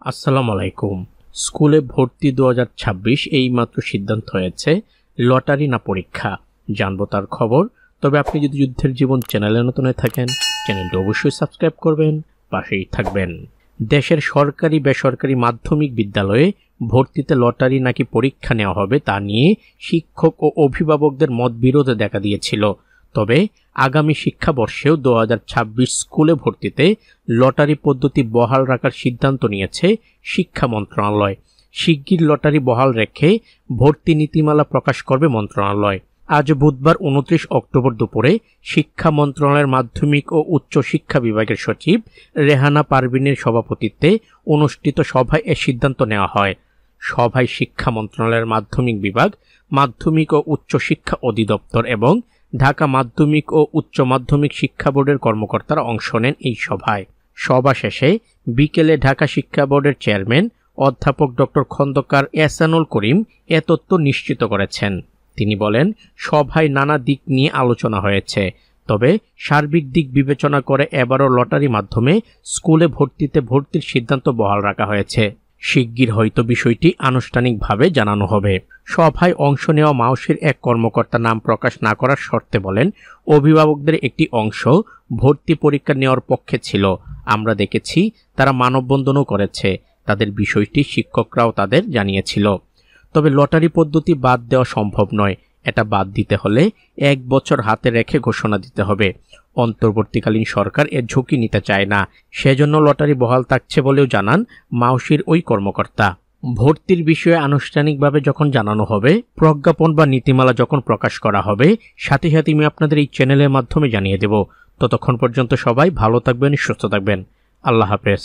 আসসালামু আলাইকুম। স্কুলে ভর্তি 2026 এইমাত্র সিদ্ধান্ত হয়েছে, লটারি না পরীক্ষা, জানবো তার খবর। তবে আপনি যদি যুদ্ধের জীবন চ্যানেলে নতুন হয়ে থাকেন, চ্যানেলটি অবশ্যই সাবস্ক্রাইব করবেন, পাশেই থাকবেন। দেশের সরকারি বেসরকারি মাধ্যমিক বিদ্যালয়ে ভর্তিতে লটারি নাকি পরীক্ষা নেওয়া হবে তা নিয়ে শিক্ষক ও অভিভাবকদের মতবিরোধ দেখা দিয়েছিল। তবে আগামী শিক্ষাবর্ষেও 2026 স্কুলে ভর্তিতে লটারি পদ্ধতি বহাল রাখার সিদ্ধান্ত নিয়েছে শিক্ষা মন্ত্রণালয়। শিগগির লটারি বহাল রেখে ভর্তি নীতিমালা প্রকাশ করবে মন্ত্রণালয়। আজ বুধবার 29 অক্টোবর দুপুরে শিক্ষা মন্ত্রণালয়ের মাধ্যমিক ও উচ্চ শিক্ষা বিভাগের সচিব রেহানা পারভিনের সভাপতিত্বে অনুষ্ঠিত সভায় এ সিদ্ধান্ত নেওয়া হয়। সভায় শিক্ষা মন্ত্রণালয়ের মাধ্যমিক বিভাগ, মাধ্যমিক ও উচ্চ শিক্ষা অধিদপ্তর এবং ঢাকা মাধ্যমিক ও উচ্চ মাধ্যমিক শিক্ষা বোর্ডের কর্মকর্তারা অংশ নেন এই সভায়। সভা শেষে বিকেলে ঢাকা শিক্ষা বোর্ডের চেয়ারম্যান অধ্যাপক ডক্টর খন্দকার এহসানুল করিম এ তথ্য নিশ্চিত করেছেন। তিনি বলেন, সভায় নানা দিক নিয়ে আলোচনা হয়েছে, তবে সার্বিক দিক বিবেচনা করে এবারও লটারি মাধ্যমে স্কুলে ভর্তির সিদ্ধান্ত বহাল রাখা হয়েছে। শিগগির হয়তো বিষয়টি আনুষ্ঠানিকভাবে জানানো হবে। সভায় অংশ নেওয়া মাউসির এক কর্মকর্তা নাম প্রকাশ না করার শর্তে বলেন, অভিভাবকদের একটি অংশ ভর্তি পরীক্ষা নেওয়ার পক্ষে ছিল। আমরা দেখেছি তারা মানববন্ধনও করেছে, তাদের বিষয়টি শিক্ষকরাও তাদের জানিয়েছিল। তবে লটারি পদ্ধতি বাদ দেওয়া সম্ভব নয়। এটা বাদ দিতে হলে 1 বছর হাতে রেখে ঘোষণা দিতে হবে। অন্তর্বর্তীকালীন সরকার এর ঝুঁকি নিতে চায় না, সেজন্য লটারি বহাল থাকছে বলেও জানান মাউসির ওই কর্মকর্তা। ভর্তির বিষয়ে আনুষ্ঠানিকভাবে যখন জানানো হবে, প্রজ্ঞাপন বা নীতিমালা যখন প্রকাশ করা হবে, সাথে সাথে আমি আপনাদের এই চ্যানেলের মাধ্যমে জানিয়ে দেব। ততক্ষণ পর্যন্ত সবাই ভালো থাকবেন, সুস্থ থাকবেন। আল্লাহ হাফেজ।